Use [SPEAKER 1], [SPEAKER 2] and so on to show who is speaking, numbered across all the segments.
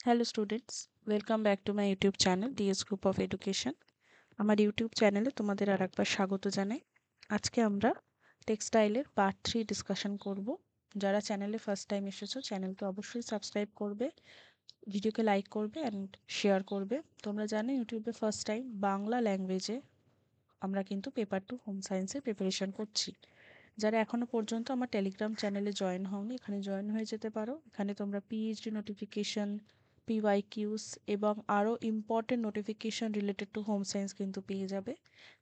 [SPEAKER 1] Hello students, welcome back to my YouTube channel DS group of education. আমার YouTube চ্যানেলে তোমাদের আর একবার স্বাগত জানাই। আজকে আমরা টেক্সটাইলের পার্ট 3 ডিসকাশন করব। যারা চ্যানেলে ফার্স্ট টাইম এসেছো চ্যানেলকে অবশ্যই সাবস্ক্রাইব করবে, ভিডিওকে লাইক করবে অ্যান্ড শেয়ার করবে। তোমরা জানো ইউটিউবে ফার্স্ট টাইম বাংলা ল্যাঙ্গুয়েজে আমরা কিন্তু পেপার 2 হোম সায়েন্সের প্রিপারেশন করছি। যারা এখনো পর্যন্ত আমার টেলিগ্রাম চ্যানেলে জয়েন হওনি, এখানে জয়েন হয়ে যেতে পারো। এখানে তোমরা পিএইচডি নোটিফিকেশন, পিওয়াইকিউস এবং আরও important notification related to home science কিন্তু পেয়ে যাবে।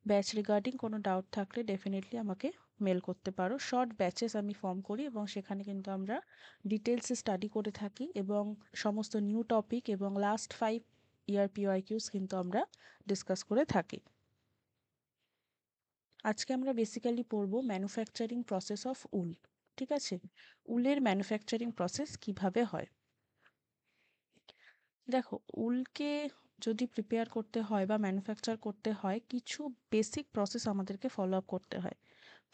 [SPEAKER 1] ব্যাচ রিগার্ডিং কোনো ডাউট থাকলে ডেফিনেটলি আমাকে মেল করতে পারো। শর্ট ব্যাচেস আমি ফর্ম করি এবং সেখানে কিন্তু আমরা ডিটেলসে স্টাডি করে থাকি এবং সমস্ত নিউ টপিক এবং লাস্ট 5 ইয়ার পিওয়াইকিউস কিন্তু আমরা ডিসকাস করে থাকি। আজকে আমরা বেসিক্যালি পড়ব ম্যানুফ্যাকচারিং প্রসেস অফ উল। ঠিক আছে, উলের ম্যানুফ্যাকচারিং প্রসেস কিভাবে হয়। দেখো, উলকে যদি প্রিপেয়ার করতে হয় বা ম্যানুফ্যাকচার করতে হয়, কিছু বেসিক প্রসেস আমাদেরকে ফলো আপ করতে হয়।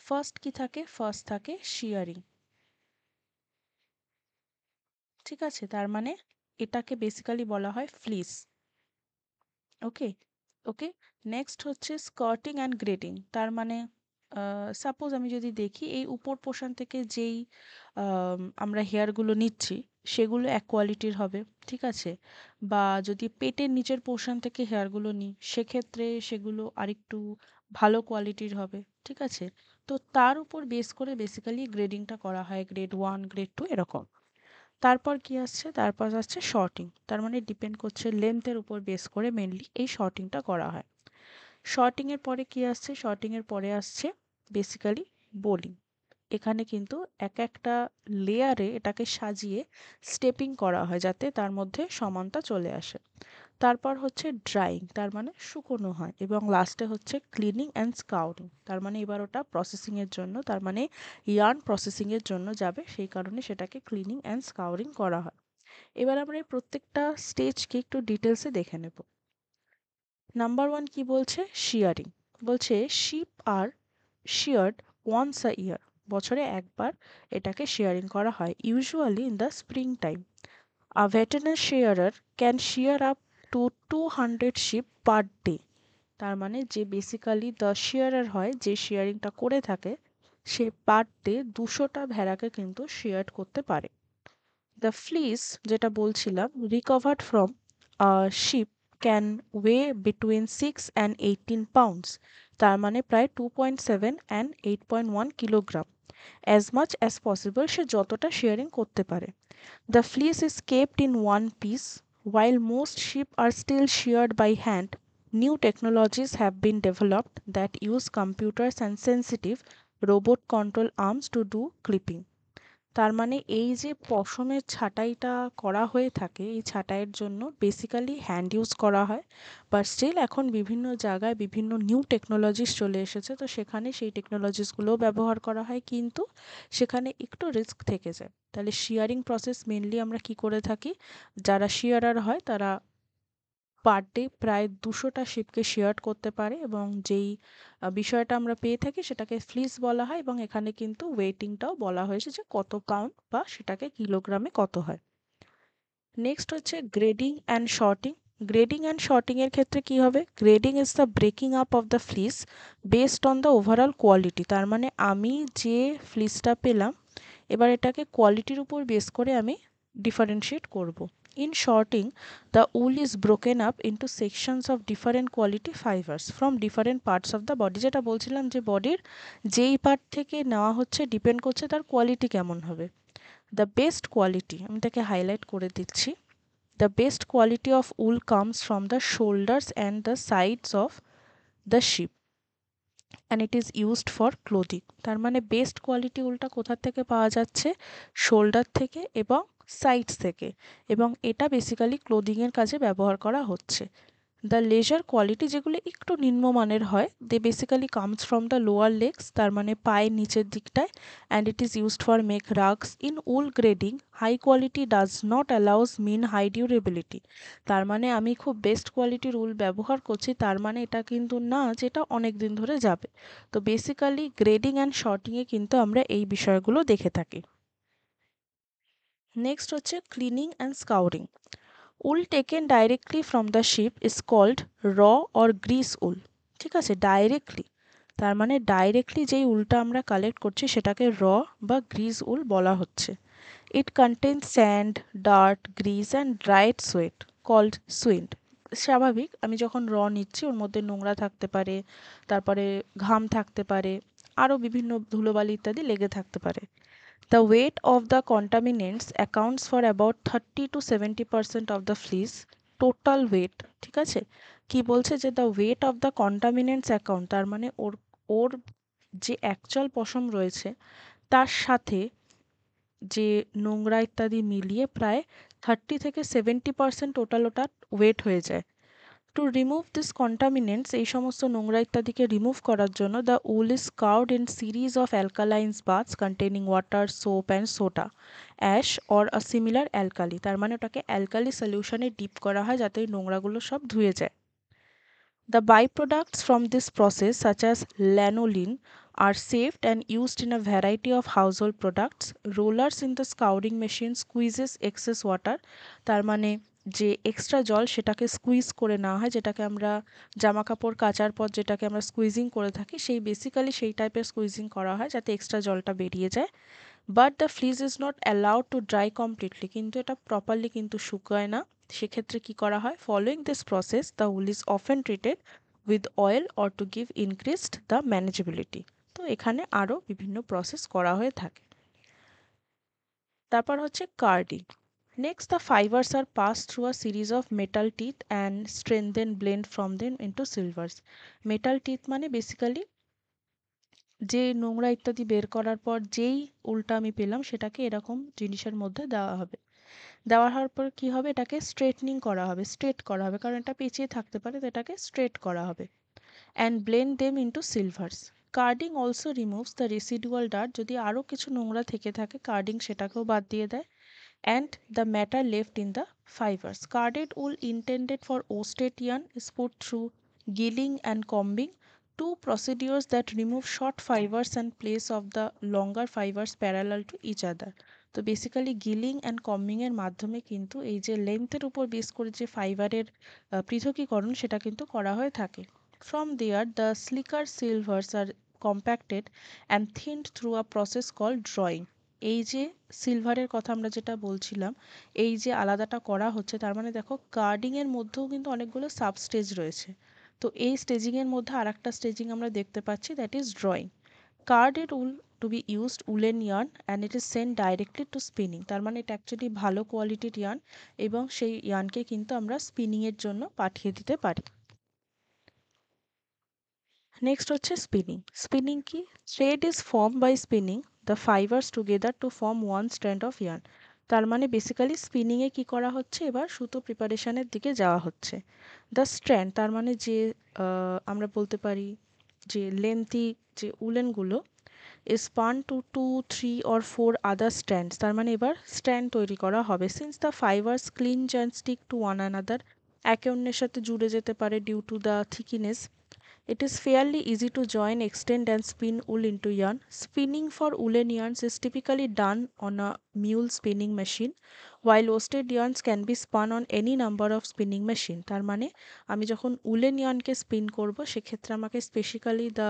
[SPEAKER 1] ফার্স্ট কি থাকে? ফার্স্ট থাকে শিয়ারিং। ঠিক আছে, তার মানে এটাকে বেসিক্যালি বলা হয় ফ্লিস। ওকে ওকে নেক্সট হচ্ছে স্কার্টিং অ্যান্ড গ্রেডিং। তার মানে সাপোজ আমি যদি দেখি এই উপর পোর্শন থেকে যেই আমরা হেয়ারগুলো নিচ্ছি সেগুলো এক কোয়ালিটির হবে। ঠিক আছে, বা যদি পেটের নিচের পোর্শন থেকে হেয়ারগুলো নিই সেক্ষেত্রে সেগুলো আরেকটু ভালো কোয়ালিটির হবে। ঠিক আছে, তো তার উপর বেস করে বেসিক্যালি গ্রেডিংটা করা হয়, গ্রেড 1 গ্রেড 2 এরকম। তারপর কি আসছে? তারপর আসছে শর্টিং। তার মানে ডিপেন্ড করছে লেন্থের উপর বেস করে মেনলি এই শর্টিংটা করা হয়। শর্টিংয়ের পরে কি আসছে? শর্টিংয়ের পরে আসছে বেসিক্যালি বোলিং। এখানে কিন্তু এক একটা লেয়ারে এটাকে সাজিয়ে স্টেপিং করা হয় যাতে তার মধ্যে সমানতা চলে আসে। তারপর হচ্ছে ড্রাইং, তার মানে শুকোনো হয়, এবং লাস্টে হচ্ছে ক্লিনিং অ্যান্ড স্কাউরিং। তার মানে এবার ওটা প্রসেসিংয়ের জন্য, তার মানে ইয়ার্ন প্রসেসিংয়ের জন্য যাবে, সেই কারণে সেটাকে ক্লিনিং অ্যান্ড স্কাউরিং করা হয়। এবার আমরা এই প্রত্যেকটা স্টেজকে একটু ডিটেলসে দেখে নেব। নাম্বার 1 কি বলছে? শিয়ারিং। বলছে শিপ আর শিয়ার্ড ওয়ান্স আ ইয়ার। বছরে একবার এটাকে শিয়ারিং করা হয়, usually in the spring time. A veteran shearer can shear up to 200 sheep per day. তার মানে যে বেসিক্যালি দ্য শিয়ারার হয়, যে শিয়ারিংটা করে থাকে, সে পার ডে 200টা ভেড়াকে কিন্তু শিয়ার করতে পারে। দ্য ফ্লিস, যেটা বলছিলাম, recovered from sheep can weigh between 6 and 18 pounds. তার মানে প্রায় 2.7 and 8.1 kilogram. As much as possible সে যতটা শেয়ারিং করতে পারে। The fleece is kept in one piece. While most sheep are still sheared by hand, new technologies have been developed that use computers and sensitive robot control arms to do clipping. তার মানে এই যে পশমের ছাঁটাইটা করা হয়ে থাকে, এই ছাঁটাইয়ের জন্য basically hand use করা হয়, বাট স্টিল এখন বিভিন্ন জায়গায় বিভিন্ন নিউ টেকনোলজিস চলে এসেছে, তো সেখানে সেই টেকনোলজিসগুলোও ব্যবহার করা হয়, কিন্তু সেখানে একটু রিস্ক থেকে যায়। তাহলে শিয়ারিং প্রসেস মেনলি আমরা কি করে থাকি? যারা শিয়ারার হয় তারা পার ডে প্রায় 200টা শিপকে শেয়ার করতে পারে, এবং যেই বিষয়টা আমরা পেয়ে থাকি সেটাকে ফ্লিস বলা হয়, এবং এখানে কিন্তু ওয়েটিংটাও বলা হয়েছে যে কত পাউন্ড বা সেটাকে কিলোগ্রামে কত হয়। নেক্সট হচ্ছে grading and sorting. Grading and sorting এর ক্ষেত্রে কি হবে? Grading is the breaking up of the fleece based on the overall quality. তার মানে আমি যে ফ্লিসটা পেলাম, এবার এটাকে কোয়ালিটির উপর বেস করে আমি ডিফারেন্সিয়েট করব। In shorting, the wool is broken up into sections of different quality fibers from different parts of the body. যেটা বলছিলাম যে বডির যেই পার্ট থেকে নেওয়া হচ্ছে ডিপেন্ড করছে তার কোয়ালিটি কেমন হবে। দ্য বেস্ট কোয়ালিটি, আমি তাকে হাইলাইট করে দিচ্ছি। The best quality of wool comes from the shoulders and the sides of the sheep and it is used for clothing. তার মানে বেস্ট কোয়ালিটি উলটা কোথা থেকে পাওয়া যাচ্ছে? শোল্ডার থেকে এবং সাইডস থেকে, এবং এটা বেসিক্যালি ক্লোদিংয়ের কাজে ব্যবহার করা হচ্ছে। দ্য লেজার কোয়ালিটি, যেগুলো একটু নিম্নমানের হয়, they basically comes from the lower legs, তার মানে পায়ের নিচের দিকটায়, and it is used for make rugs. In wool grading, high quality does not allows mean high durability. তার মানে আমি খুব বেস্ট কোয়ালিটির উল ব্যবহার করছি, তার মানে এটা কিন্তু না যেটা অনেক দিন ধরে যাবে। তো বেসিক্যালি গ্রেডিং অ্যান্ড শর্টিংয়ে কিন্তু আমরা এই বিষয়গুলো দেখে থাকি। নেক্সট হচ্ছে cleaning and scouring. Wool taken directly from the sheep is called raw or grease wool. ঠিক আছে, ডাইরেক্টলি তার মানে ডাইরেক্টলি যেই উলটা আমরা কালেক্ট করছি সেটাকে র বা গ্রিস উল বলা হচ্ছে। It contains sand, dirt, grease and dried sweat called suint. স্বাভাবিক, আমি যখন র নিচ্ছি ওর মধ্যে নোংরা থাকতে পারে, তারপরে ঘাম থাকতে পারে, আরও বিভিন্ন ধুলোবালি ইত্যাদি লেগে থাকতে পারে। The weight of the contaminants accounts for about 30 to 70% of the fleece total weight। ঠিক আছে, কি বলছে যে the weight of the contaminants account, তার মানে ওর ওর যে অ্যাকচুয়াল পশম রয়েছে তার সাথে যে নোংরা ইত্যাদি মিলিয়ে প্রায় 30 থেকে 70% টোটাল ওটা ওয়েট হয়ে যায়। টু রিমুভ দিস কন্টামিনেন্টস, এই সমস্ত নোংরা ইত্যাদিকে রিমুভ করার জন্য the wool is scoured in series of alkalines baths containing water, soap and soda, ash or a similar alkali. তার মানে ওটাকে অ্যালকালি সলিউশনে ডিপ করা হয় যাতে ওই নোংরাগুলো সব ধুয়ে যায়। The byproducts from this process, such as lanolin, are saved and used in a variety of household products. Rollers in the scouring machine squeezes excess water, তার মানে যে এক্সট্রা জল সেটাকে স্কুইজ করে নেওয়া হয়, যেটাকে আমরা জামা কাপড় কাচার পর যেটাকে আমরা স্কুইজিং করে থাকি, সেই বেসিক্যালি সেই টাইপের স্কুইজিং করা হয় যাতে এক্সট্রা জলটা বেরিয়ে যায়। But the ফ্লিজ is not allowed to dry completely, কিন্তু এটা প্রপারলি কিন্তু শুকায় না। সেক্ষেত্রে কি করা হয়, following this process the wool is often treated with oil or to give increased the manageability. তো এখানে আরও বিভিন্ন প্রসেস করা হয়ে থাকে। তারপর হচ্ছে carding. Next the fibres are pass through a series of metal teeth and strengthen blend from them into slivers. Metal teeth মানে বেসিক্যালি যে নোংরা ইত্যাদি বের করার পর যেই উলটা আমি পেলাম সেটাকে এরকম জিনিসের মধ্যে দেওয়া হবে। দেওয়া হওয়ার পর কী হবে, এটাকে স্ট্রেটনিং করা হবে, স্ট্রেট করা হবে, কারণ এটা পেঁচিয়ে থাকতে পারে, তো এটাকে স্ট্রেট করা হবে। And blend them into slivers. Carding also removes the residual dirt, যদি আরও কিছু নোংরা থেকে থাকে কার্ডিং সেটাকেও বাদ দিয়ে দেয়। And the matter left in the fibers. Carded wool intended for worsted yarn is put through gilling and combing, two procedures that remove short fibers and place of the longer fibers parallel to each other. তো basically গিলিং and combing এর মাধ্যমে কিন্তু এই যে লেন্থের উপর base করে যে ফাইবারের পৃথকীকরণ সেটা কিন্তু করা হয়ে থাকে। From there the slicker slivers are compacted and thinned through a process call drawing. এই যে সিলভারের কথা আমরা যেটা বলছিলাম, এই যে আলাদাটা করা হচ্ছে, তার মানে দেখো কার্ডিংয়ের মধ্যেও কিন্তু অনেকগুলো সাব স্টেজ রয়েছে। তো এই স্টেজিংয়ের মধ্যে আর একটা স্টেজিং আমরা দেখতে পাচ্ছি, that is drawing. Carded wool to be used woollen yarn and it is send directly to spinning. তার মানে এটা অ্যাকচুয়ালি ভালো কোয়ালিটির ইয়ার্ন এবং সেই ইয়ার্নকে কিন্তু আমরা স্পিনিংয়ের জন্য পাঠিয়ে দিতে পারি। নেক্সট হচ্ছে স্পিনিং। স্পিনিং কি? Thread is form by spinning the fibres together to form one strand of yarn. তার মানে বেসিক্যালি স্পিনিংয়ে কি করা হচ্ছে, এবার সুতো প্রিপারেশনের দিকে যাওয়া হচ্ছে। দ্য স্ট্র্যান্ড তার মানে যে আমরা বলতে পারি যে লেন্থি যে উলেনগুলো is spun to 2, 3 or 4 other strands, তার মানে এবার স্ট্র্যান্ড তৈরি করা হবে। Since the fibres clinch and stick to one another, একে অন্যের সাথে জুড়ে যেতে পারে due to the thickness, it is fairly easy to join, extend and spin wool into yarn. Spinning for woolen yarns is typically done on a mule spinning machine, while worsted yarns can be spun on any number of spinning machine. তার মানে আমি যখন woollen ইয়ার্নকে spin করব সেক্ষেত্রে আমাকে specifically the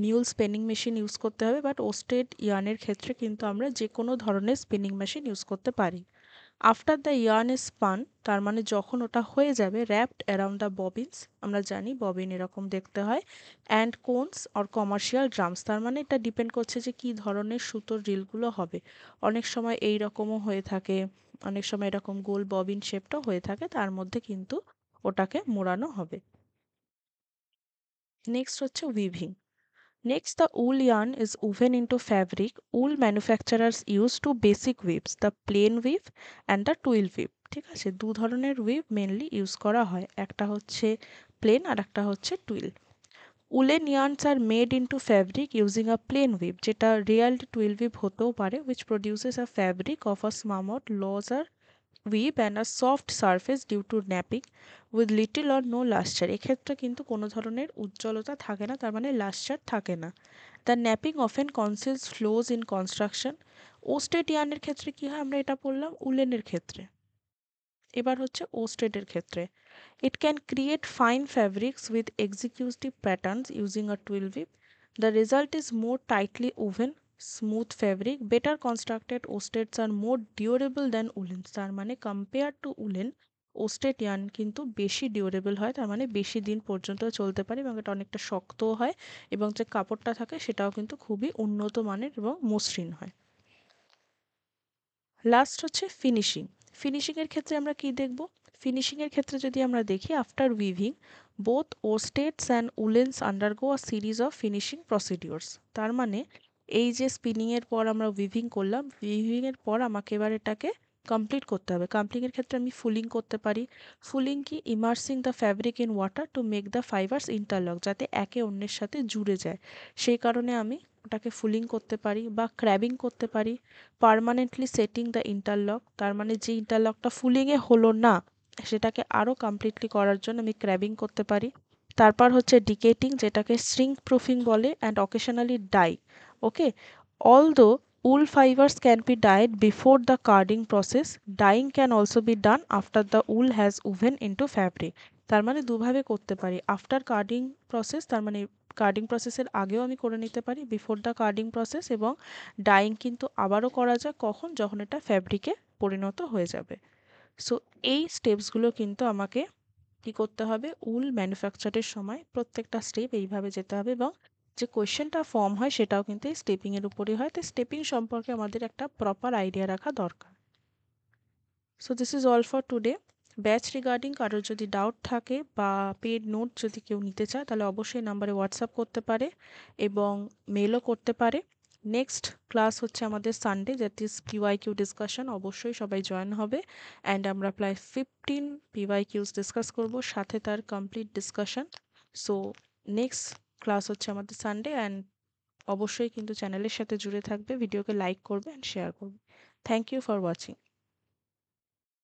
[SPEAKER 1] mule spinning machine use করতে হবে, but ওস্টেড ইয়ার্নের ক্ষেত্রে কিন্তু আমরা যে কোনো ধরনের স্পিনিং মেশিন ইউজ করতে পারি। After the yarn is span, তার মানে যখন ওটা হয়ে যাবে, র্যাপড অ্যারাউন্ড দ্য ববিনস, আমরা জানি ববিন এরকম দেখতে হয়, and cones or commercial drums, তার মানে এটা ডিপেন্ড করছে যে কী ধরনের সুতোর রিলগুলো হবে। অনেক সময় এই রকমও হয়ে থাকে, অনেক সময় এরকম গোল ববিন শেপটাও হয়ে থাকে, তার মধ্যে কিন্তু ওটাকে মোড়ানো হবে। নেক্সট হচ্ছে weaving. Next, the wool yarn is woven into fabric. Wool manufacturers use two basic weaves, the plain weave and the twill weave. ঠিক আছে, দু ধরনের উইভ মেনলি ইউজ করা হয়, একটা হচ্ছে প্লেন আর একটা হচ্ছে twill. Woollen yarns are made into fabric using a plain weave, যেটা রিয়াল টুইল weave হতেও পারে, which produces a fabric of a somewhat looser weave and a soft surface due to napping with little or no luster. এক্ষেত্রে কিন্তু কোনো ধরনের উজ্জ্বলতা থাকে না, তার মানে লাস্টার থাকে না। The napping often conceals flaws in construction. Worsted ইয়ার্নের ক্ষেত্রে কী হয়, আমরা এটা পড়লাম উলেনের ক্ষেত্রে। এবার হচ্ছে ওস্টেডের ক্ষেত্রে, it can create fine fabrics with executive patterns using a twill whip. The result is more tightly woven, smooth fabric. Better constructed woolens are more durable than woolens. তার মানে compared to woolen, ওস্টেড ইয়ার্ন কিন্তু বেশি durable হয়, তার মানে বেশি দিন পর্যন্ত চলতে পারে এবং এটা অনেকটা শক্তও হয় এবং যে কাপড়টা থাকে সেটাও কিন্তু খুবই উন্নত মানের এবং মসৃণ হয়। লাস্ট হচ্ছে ফিনিশিং। ফিনিশিংয়ের ক্ষেত্রে আমরা কি দেখব? ফিনিশিংয়ের ক্ষেত্রে যদি আমরা দেখি, after weaving both worsteds and woollens undergo a series of finishing procedures. তার মানে এই যে স্পিনিংয়ের পর আমরা উইভিং করলাম, উইভিংয়ের পর আমাকে এবার এটাকে কমপ্লিট করতে হবে। কমপ্লিটের ক্ষেত্রে আমি ফুলিং করতে পারি। ফুলিং কি? Immersing the fabric in water to make the fibres interlock, যাতে একে অন্যের সাথে জুড়ে যায়, সেই কারণে আমি ওটাকে ফুলিং করতে পারি বা ক্র্যাবিং করতে পারি। পার্মানেন্টলি সেটিং দ্য ইন্টারলক, তার মানে যে ইন্টারলকটা ফুলিংয়ে হলো না সেটাকে আরও কমপ্লিটলি করার জন্য আমি ক্র্যাবিং করতে পারি। তারপর হচ্ছে ডিকেটিং, যেটাকে শ্রিঙ্ক প্রুফিং বলে, and occasionally dye. Okay, although wool fibers can be dyed before the carding process, dyeing can also be done after the wool has woven into fabric. তার মানে দুভাবে করতে পারি, আফটার কার্ডিং প্রসেস, তার মানে carding প্রসেসের আগেও আমি করে নিতে পারি, বিফোর দ্য কার্ডিং প্রসেস, এবং ডাইং কিন্তু আবারও করা যায় কখন? যখন এটা ফ্যাব্রিকে পরিণত হয়ে যাবে। সো এই স্টেপসগুলো কিন্তু আমাকে কী করতে হবে? উল ম্যানুফ্যাকচারের সময় প্রত্যেকটা স্টেপ এইভাবে যেতে হবে এবং যে কোয়েশ্চেনটা ফর্ম হয় সেটাও কিন্তু এই স্টেপিংয়ের উপরই হয়। তাই স্টেপিং সম্পর্কে আমাদের একটা প্রপার আইডিয়া রাখা দরকার। So this is all for today. Batch regarding কারোর যদি ডাউট থাকে বা পেড নোট যদি কেউ নিতে চায় তাহলে অবশ্যই নাম্বারে হোয়াটসঅ্যাপ করতে পারে এবং মেলও করতে পারে। নেক্সট ক্লাস হচ্ছে আমাদের Sunday, that is PYQ discussion. অবশ্যই সবাই জয়েন হবে অ্যান্ড আমরা প্রায় 15 পিওয়াইকিউস ডিসকাস করব, সাথে তার complete discussion. So next class হচ্ছে আমাদের সানডে, অ্যান্ড অবশ্যই কিন্তু চ্যানেলের সাথে জুড়ে থাকবে, ভিডিওকে লাইক করবে অ্যান্ড শেয়ার করবে। Thank you for watching.